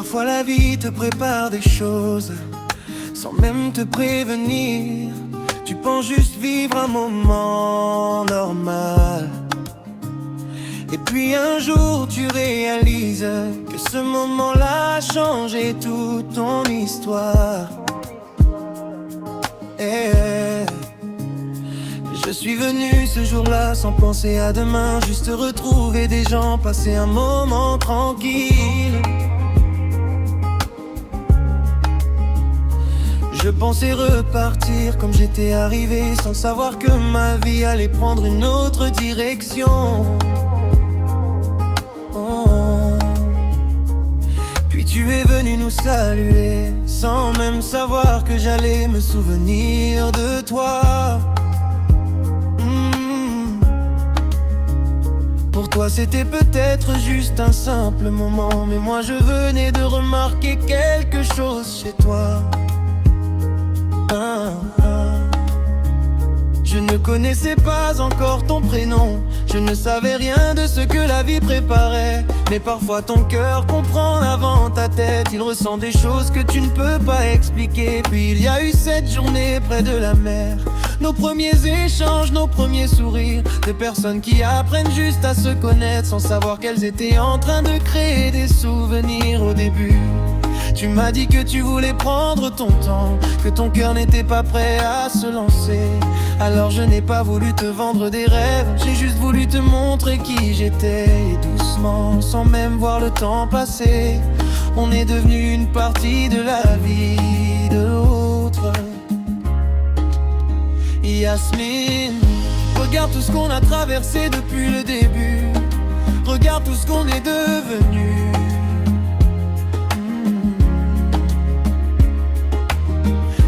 Parfois la vie te prépare des choses sans même te prévenir. Tu penses juste vivre un moment normal, et puis un jour tu réalises que ce moment-là a changé toute ton histoire. Je suis venu ce jour-là sans penser à demain, juste retrouver des gens, passer un moment tranquille. Je pensais repartir comme j'étais arrivé, sans savoir que ma vie allait prendre une autre direction. Puis tu es venu nous saluer, sans même savoir que j'allais me souvenir de toi. Pour toi c'était peut-être juste un simple moment, mais moi je venais de remarquer quelque chose chez toi. Je ne connaissais pas encore ton prénom, je ne savais rien de ce que la vie préparait. Mais parfois ton cœur comprend avant ta tête, il ressent des choses que tu ne peux pas expliquer. Puis il y a eu cette journée près de la mer, nos premiers échanges, nos premiers sourires, de personnes qui apprennent juste à se connaître sans savoir qu'elles étaient en train de créer des souvenirs au début. Tu m'as dit que tu voulais prendre ton temps, que ton cœur n'était pas prêt à se lancer. Alors je n'ai pas voulu te vendre des rêves, j'ai juste voulu te montrer qui j'étais. Et doucement, sans même voir le temps passer, on est devenu une partie de la vie de l'autre. Yasmine, regarde tout ce qu'on a traversé depuis le début, regarde tout ce qu'on est devenu.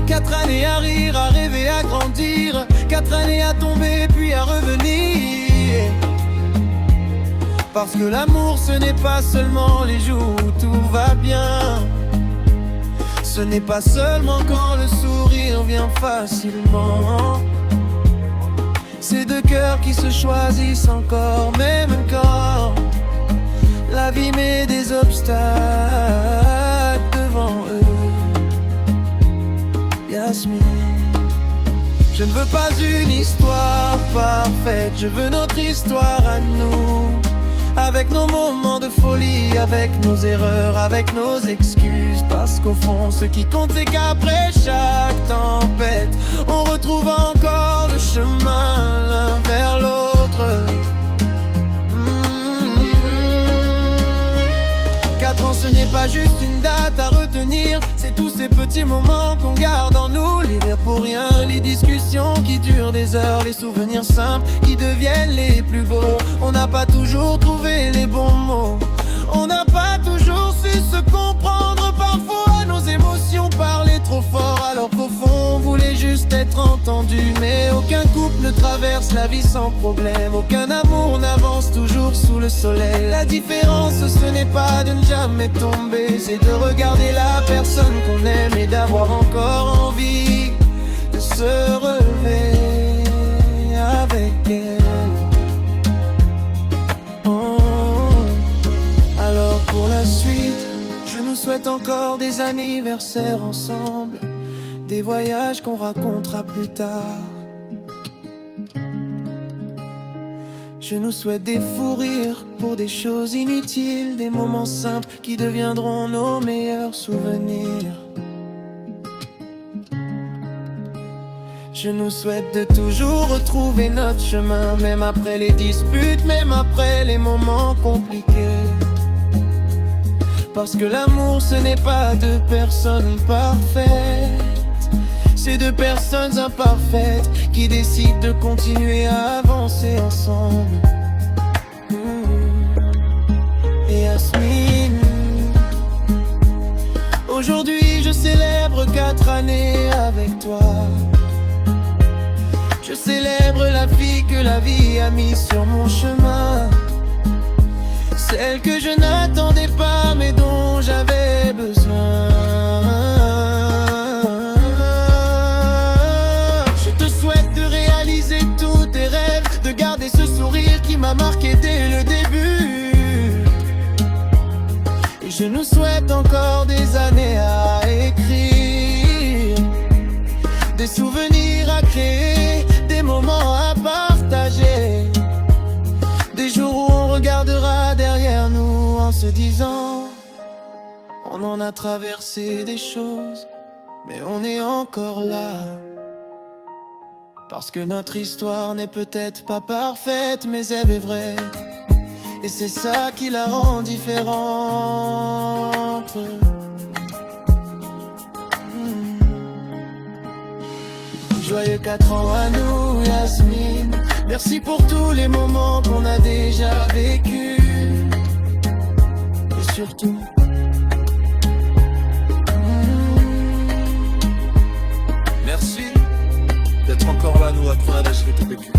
4 années à rire, à rêver, à grandir, 4 années à tomber puis à revenir. Parce que l'amour ce n'est pas seulement les jours où tout va bien, ce n'est pas seulement quand le sourire vient facilement. C'est deux cœurs qui se choisissent encore, même quand la vie met des obstacles devant eux. Yasmine, je ne veux pas une histoire parfaite, je veux notre histoire à nous. Avec nos moments de folie, avec nos erreurs, avec nos excuses. Parce qu'au fond, ce qui compte c'est qu'après chaque tempête, on retrouve encore le chemin l'un vers l'autre. 4 ans, ce n'est pas juste une date à retenir, c'est tous ces petits moments qu'on garde en nous. Les rires pour rien, les discussions qui durent des heures, les souvenirs simples qui deviennent les plus beaux. On n'a pas toujours trouvé les bons mots, on n'a pas toujours su se comprendre. Parfois nos émotions parlaient trop fort, alors qu'au fond on voulait juste être entendu. Mais aucun couple ne traverse la vie sans problème, aucun amour n'avance toujours sous le soleil. La différence ce n'est pas de ne jamais tomber, c'est de regarder la personne qu'on aime et d'avoir encore envie de se relever avec elle. Alors pour la suite, je nous souhaite encore des anniversaires ensemble, des voyages qu'on racontera plus tard. Je nous souhaite des fous rires pour des choses inutiles, des moments simples qui deviendront nos meilleurs souvenirs. Je nous souhaite de toujours retrouver notre chemin, même après les disputes, même après les moments compliqués. Parce que l'amour ce n'est pas deux personnes parfaites, c'est deux personnes imparfaites qui décident de continuer à avancer ensemble. Et Yasmine, aujourd'hui je célèbre 4 années avec toi. Je célèbre la fille que la vie a mise sur mon chemin, celle que je n'attendais pas mais dont j'avais besoin. Je te souhaite de réaliser tous tes rêves, de garder ce sourire qui m'a marqué dès le début. Et je nous souhaite encore 10 ans, on en a traversé des choses, mais on est encore là. Parce que notre histoire n'est peut-être pas parfaite, mais elle est vraie. Et c'est ça qui la rend différente. Joyeux 4 ans à nous, Yasmine. Merci pour tous les moments qu'on a déjà vécus. Et surtout, merci d'être encore là, nous, après un âge tout vécu.